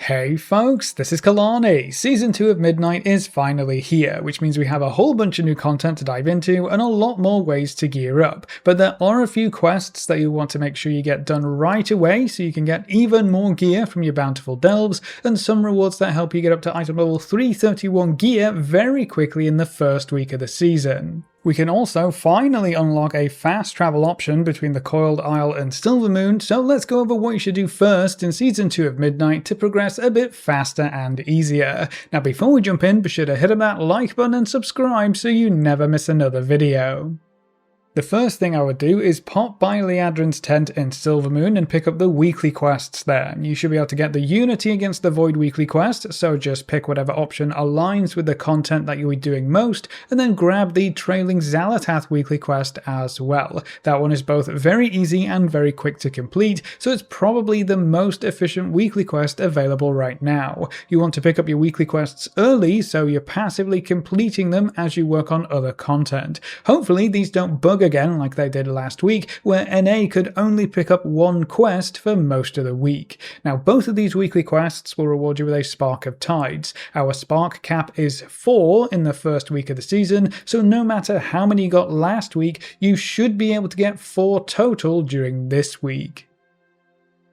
Hey folks, this is Kalani. Season 2 of Midnight is finally here, which means we have a whole bunch of new content to dive into and a lot more ways to gear up. But there are a few quests that you want to make sure you get done right away so you can get even more gear from your bountiful delves, and some rewards that help you get up to item level 331 gear very quickly in the first week of the season. We can also finally unlock a fast travel option between the Coiled Isle and Silvermoon, so let's go over what you should do first in Season 2 of Midnight to progress a bit faster and easier. Now before we jump in, be sure to hit that like button and subscribe so you never miss another video. The first thing I would do is pop by Liadrin's tent in Silvermoon and pick up the weekly quests there. You should be able to get the Unity against the Void weekly quest, so just pick whatever option aligns with the content that you'll be doing most, and then grab the Trailing Xalatath weekly quest as well. That one is both very easy and very quick to complete, so it's probably the most efficient weekly quest available right now. You want to pick up your weekly quests early, so you're passively completing them as you work on other content. Hopefully these don't bug again like they did last week, where NA could only pick up one quest for most of the week. Now both of these weekly quests will reward you with a Spark of Tides. Our spark cap is 4 in the first week of the season, so no matter how many you got last week, you should be able to get 4 total during this week.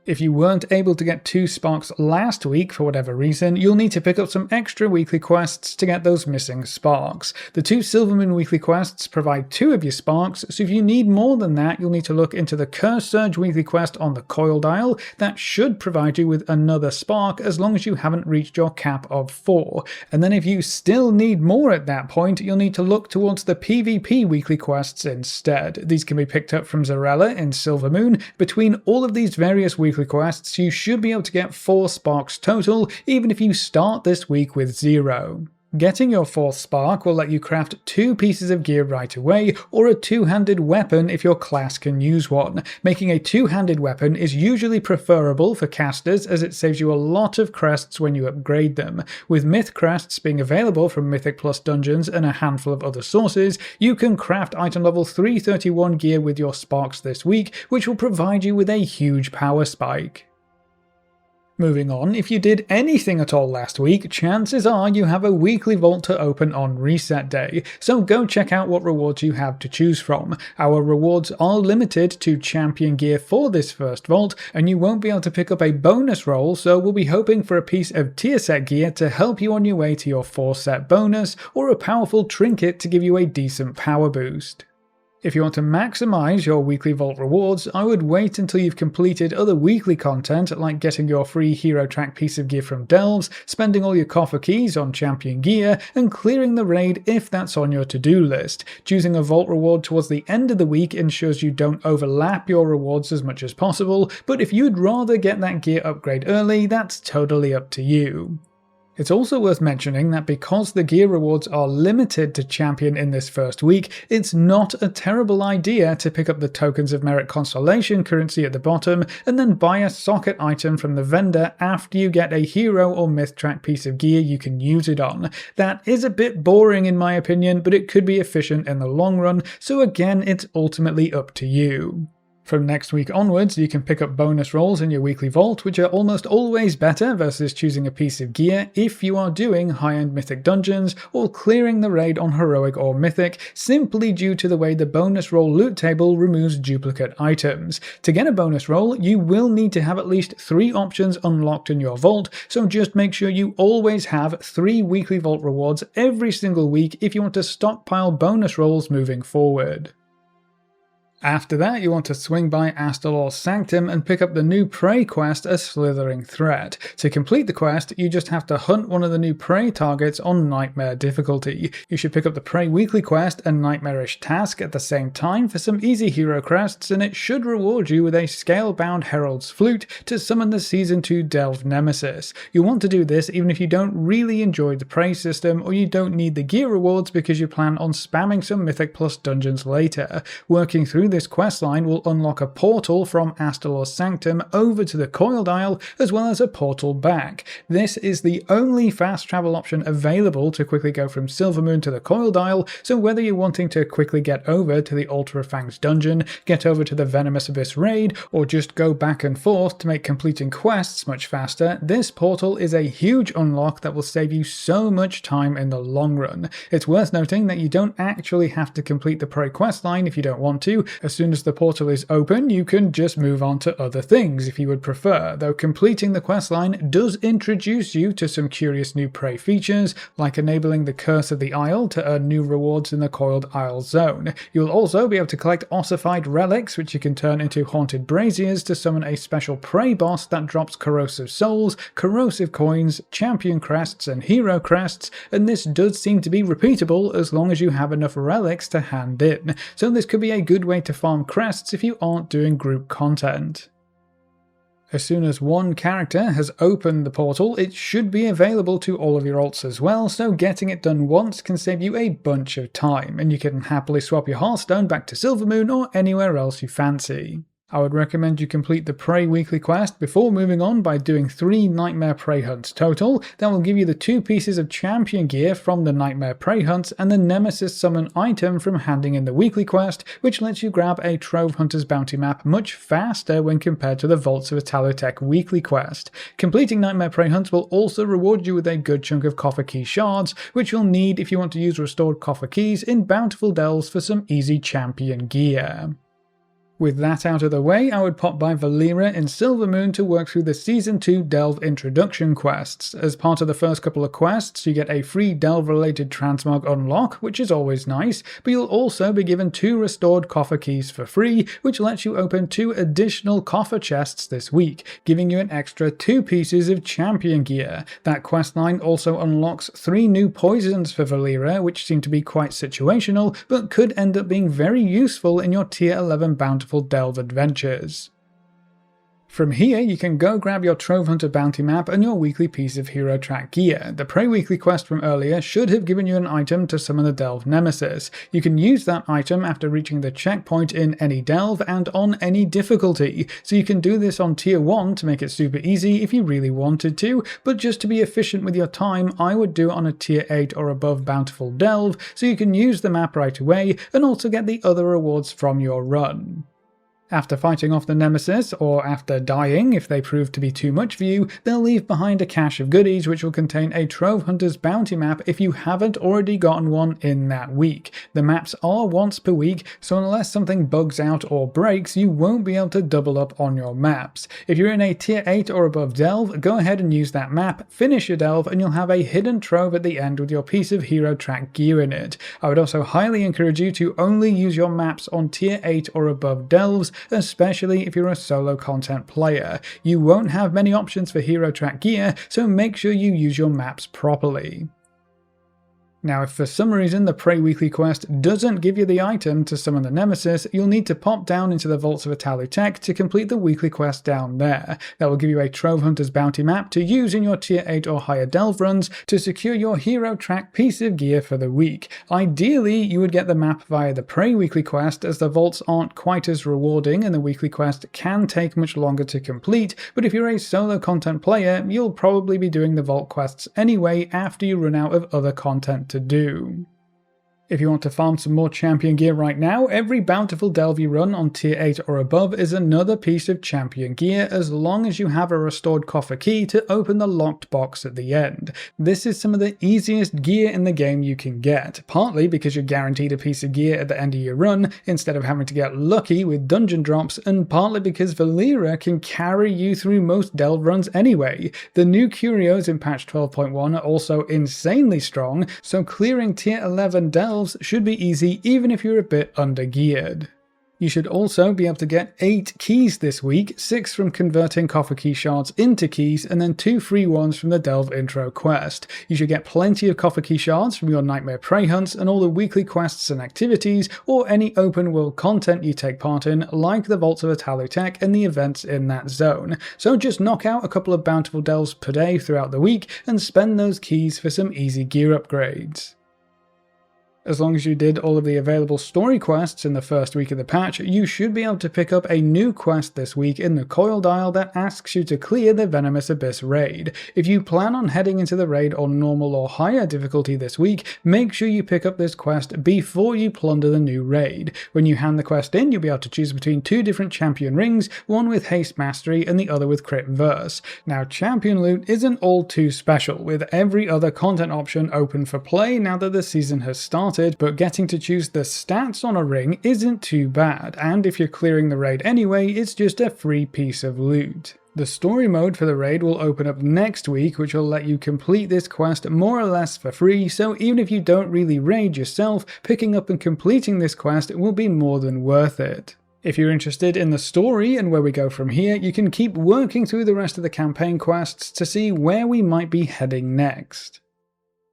If you weren't able to get 2 sparks last week for whatever reason, you'll need to pick up some extra weekly quests to get those missing sparks. The 2 Silvermoon weekly quests provide 2 of your sparks, so if you need more than that, you'll need to look into the Curse Surge weekly quest on the Coiled Isle. That should provide you with another spark as long as you haven't reached your cap of 4. And then if you still need more at that point, you'll need to look towards the PvP weekly quests instead. These can be picked up from Zarella in Silvermoon. Between all of these various weekly quests, you should be able to get 4 sparks total, even if you start this week with 0. Getting your 4th spark will let you craft 2 pieces of gear right away, or a 2-handed weapon if your class can use one. Making a 2-handed weapon is usually preferable for casters as it saves you a lot of crests when you upgrade them. With myth crests being available from Mythic Plus dungeons and a handful of other sources, you can craft item level 331 gear with your sparks this week, which will provide you with a huge power spike. Moving on, if you did anything at all last week, chances are you have a weekly vault to open on reset day, so go check out what rewards you have to choose from. Our rewards are limited to champion gear for this first vault, and you won't be able to pick up a bonus roll, so we'll be hoping for a piece of tier set gear to help you on your way to your 4-set bonus, or a powerful trinket to give you a decent power boost. If you want to maximize your weekly vault rewards, I would wait until you've completed other weekly content like getting your free hero track piece of gear from Delves, spending all your coffer keys on champion gear, and clearing the raid if that's on your to-do list. Choosing a vault reward towards the end of the week ensures you don't overlap your rewards as much as possible, but if you'd rather get that gear upgrade early, that's totally up to you. It's also worth mentioning that because the gear rewards are limited to champion in this first week, it's not a terrible idea to pick up the Tokens of Merit Constellation currency at the bottom and then buy a socket item from the vendor after you get a hero or myth track piece of gear you can use it on. That is a bit boring in my opinion, but it could be efficient in the long run, so again it's ultimately up to you. From next week onwards, you can pick up bonus rolls in your weekly vault, which are almost always better versus choosing a piece of gear if you are doing high-end mythic dungeons or clearing the raid on heroic or mythic, simply due to the way the bonus roll loot table removes duplicate items. To get a bonus roll, you will need to have at least 3 options unlocked in your vault, so just make sure you always have 3 weekly vault rewards every single week if you want to stockpile bonus rolls moving forward. After that, you want to swing by Astalor's Sanctum and pick up the new Prey quest, A Slithering Threat. To complete the quest, you just have to hunt one of the new Prey targets on Nightmare difficulty. You should pick up the Prey weekly quest and Nightmarish task at the same time for some easy hero crests, and it should reward you with a Scalebound Herald's Flute to summon the Season 2 Delve Nemesis. You'll want to do this even if you don't really enjoy the Prey system or you don't need the gear rewards because you plan on spamming some Mythic Plus dungeons later. Working through this questline will unlock a portal from Astalor's Sanctum over to the Coiled Isle, as well as a portal back. This is the only fast travel option available to quickly go from Silvermoon to the Coiled Isle, so whether you're wanting to quickly get over to the Altar of Fangs dungeon, get over to the Venomous Abyss raid, or just go back and forth to make completing quests much faster, this portal is a huge unlock that will save you so much time in the long run. It's worth noting that you don't actually have to complete the Prey questline if you don't want to. As soon as the portal is open, you can just move on to other things if you would prefer, though completing the questline does introduce you to some curious new Prey features, like enabling the Curse of the Isle to earn new rewards in the Coiled Isle zone. You'll also be able to collect ossified relics, which you can turn into haunted braziers to summon a special Prey boss that drops corrosive souls, corrosive coins, champion crests, and hero crests, and this does seem to be repeatable as long as you have enough relics to hand in, so this could be a good way to farm crests if you aren't doing group content. As soon as one character has opened the portal, it should be available to all of your alts as well, so getting it done once can save you a bunch of time, and you can happily swap your Hearthstone back to Silvermoon or anywhere else you fancy. I would recommend you complete the Prey weekly quest before moving on by doing 3 Nightmare Prey hunts total. That will give you the 2 pieces of champion gear from the Nightmare Prey hunts and the Nemesis summon item from handing in the weekly quest, which lets you grab a Trove Hunter's Bounty map much faster when compared to the Vaults of Italotech weekly quest. Completing Nightmare Prey hunts will also reward you with a good chunk of coffer key shards, which you'll need if you want to use restored coffer keys in Bountiful Delves for some easy champion gear. With that out of the way, I would pop by Valera in Silvermoon to work through the Season 2 Delve introduction quests. As part of the first couple of quests, you get a free Delve-related transmog unlock, which is always nice, but you'll also be given 2 restored coffer keys for free, which lets you open 2 additional coffer chests this week, giving you an extra 2 pieces of champion gear. That questline also unlocks 3 new poisons for Valera, which seem to be quite situational, but could end up being very useful in your Tier 11 Bountiful Delve adventures. From here, you can go grab your Trove Hunter bounty map and your weekly piece of hero track gear. The Prey weekly quest from earlier should have given you an item to summon the Delve Nemesis. You can use that item after reaching the checkpoint in any Delve and on any difficulty, so you can do this on Tier 1 to make it super easy if you really wanted to, but just to be efficient with your time, I would do it on a Tier 8 or above Bountiful Delve, so you can use the map right away and also get the other rewards from your run. After fighting off the Nemesis, or after dying if they prove to be too much for you, they'll leave behind a cache of goodies which will contain a Trove Hunter's Bounty map if you haven't already gotten one in that week. The maps are once per week, so unless something bugs out or breaks, you won't be able to double up on your maps. If you're in a Tier 8 or above Delve, go ahead and use that map, finish your Delve, and you'll have a hidden trove at the end with your piece of hero track gear in it. I would also highly encourage you to only use your maps on Tier 8 or above Delves, especially if you're a solo content player. You won't have many options for hero track gear, so make sure you use your maps properly. Now, if for some reason the Prey weekly quest doesn't give you the item to summon the Nemesis, you'll need to pop down into the Vaults of Italotech to complete the weekly quest down there. That will give you a Trove Hunter's Bounty map to use in your Tier 8 or higher Delve runs to secure your hero track piece of gear for the week. Ideally, you would get the map via the Prey weekly quest, as the vaults aren't quite as rewarding and the weekly quest can take much longer to complete, but if you're a solo content player, you'll probably be doing the vault quests anyway after you run out of other content to do. If you want to farm some more champion gear right now, every Bountiful Delve you run on Tier 8 or above is another piece of champion gear, as long as you have a restored coffer key to open the locked box at the end. This is some of the easiest gear in the game you can get, partly because you're guaranteed a piece of gear at the end of your run, instead of having to get lucky with dungeon drops, and partly because Valera can carry you through most Delve runs anyway. The new curios in patch 12.1 are also insanely strong, so clearing Tier 11 Delves should be easy even if you're a bit under-geared. You should also be able to get 8 keys this week, 6 from converting coffer key shards into keys, and then 2 free ones from the Delve intro quest. You should get plenty of coffer key shards from your Nightmare Prey hunts and all the weekly quests and activities, or any open world content you take part in, like the Vaults of Italotech and the events in that zone. So just knock out a couple of Bountiful Delves per day throughout the week and spend those keys for some easy gear upgrades. As long as you did all of the available story quests in the first week of the patch, you should be able to pick up a new quest this week in the Coil Dial that asks you to clear the Venomous Abyss raid. If you plan on heading into the raid on normal or higher difficulty this week, make sure you pick up this quest before you plunder the new raid. When you hand the quest in, you'll be able to choose between two different champion rings, one with haste mastery and the other with crit verse. Now, champion loot isn't all too special, with every other content option open for play now that the season has started, but getting to choose the stats on a ring isn't too bad, and if you're clearing the raid anyway, it's just a free piece of loot. The story mode for the raid will open up next week, which will let you complete this quest more or less for free, so even if you don't really raid yourself, picking up and completing this quest will be more than worth it. If you're interested in the story and where we go from here, you can keep working through the rest of the campaign quests to see where we might be heading next.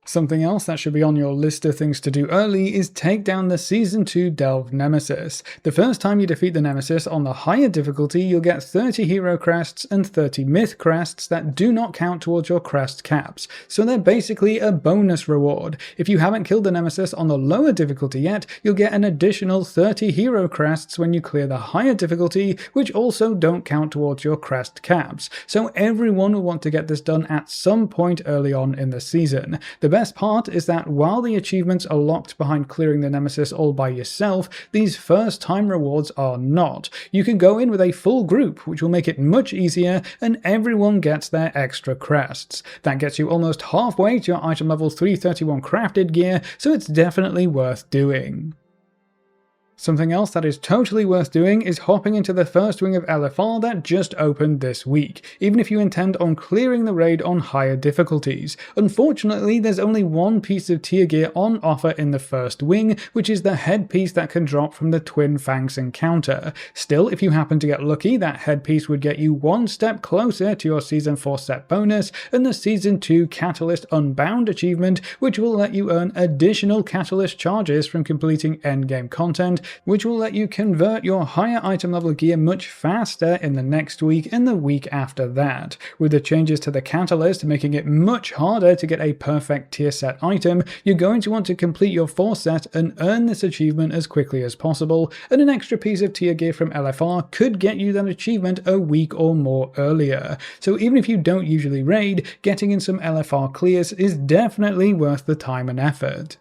Something else that should be on your list of things to do early is take down the Season 2 Delve Nemesis. The first time you defeat the Nemesis on the higher difficulty, you'll get 30 hero crests and 30 myth crests that do not count towards your crest caps, so they're basically a bonus reward. If you haven't killed the Nemesis on the lower difficulty yet, you'll get an additional 30 hero crests when you clear the higher difficulty, which also don't count towards your crest caps, so everyone will want to get this done at some point early on in the season. The best part is that while the achievements are locked behind clearing the Nemesis all by yourself, these first time rewards are not. You can go in with a full group, which will make it much easier, and everyone gets their extra crests. That gets you almost halfway to your item level 331 crafted gear, so it's definitely worth doing. Something else that is totally worth doing is hopping into the first wing of LFR that just opened this week, even if you intend on clearing the raid on higher difficulties. Unfortunately, there's only one piece of tier gear on offer in the first wing, which is the headpiece that can drop from the Twin Fangs encounter. Still, if you happen to get lucky, that headpiece would get you one step closer to your Season 4 set bonus and the Season 2 Catalyst Unbound achievement, which will let you earn additional Catalyst charges from completing endgame content, which will let you convert your higher item level gear much faster in the next week and the week after that. With the changes to the Catalyst making it much harder to get a perfect tier set item, you're going to want to complete your 4 set and earn this achievement as quickly as possible, and an extra piece of tier gear from LFR could get you that achievement a week or more earlier. So even if you don't usually raid, getting in some LFR clears is definitely worth the time and effort.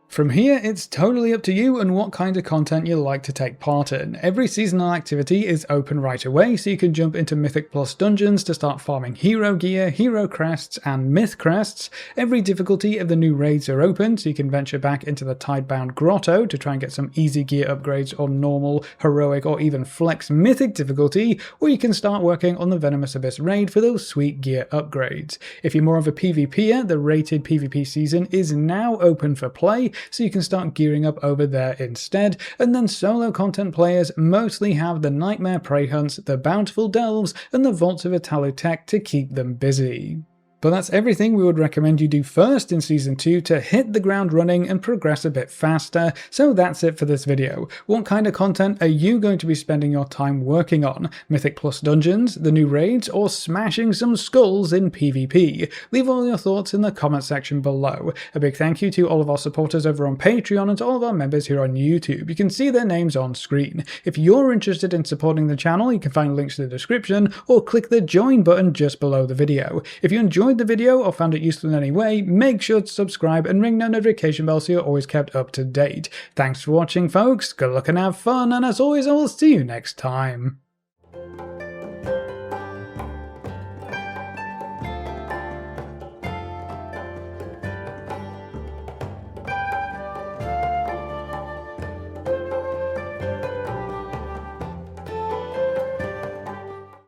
From here, it's totally up to you and what kind of content you like to take part in. Every seasonal activity is open right away, so you can jump into Mythic Plus dungeons to start farming hero gear, hero crests, and myth crests. Every difficulty of the new raids are open, so you can venture back into the Tidebound Grotto to try and get some easy gear upgrades on normal, heroic, or even flex mythic difficulty, or you can start working on the Venomous Abyss raid for those sweet gear upgrades. If you're more of a PvPer, the rated PvP season is now open for play, so you can start gearing up over there instead, and then solo content players mostly have the Nightmare Prey Hunts, the Bountiful Delves, and the Vaults of Italotech to keep them busy. But that's everything we would recommend you do first in Season 2 to hit the ground running and progress a bit faster, so that's it for this video. What kind of content are you going to be spending your time working on? Mythic Plus dungeons, the new raids, or smashing some skulls in PvP? Leave all your thoughts in the comment section below. A big thank you to all of our supporters over on Patreon and to all of our members here on YouTube. You can see their names on screen. If you're interested in supporting the channel, you can find links in the description or click the join button just below the video. If you enjoyed the video or found it useful in any way, make sure to subscribe and ring that notification bell so you're always kept up to date. Thanks for watching, folks, good luck and have fun, and as always, I will see you next time.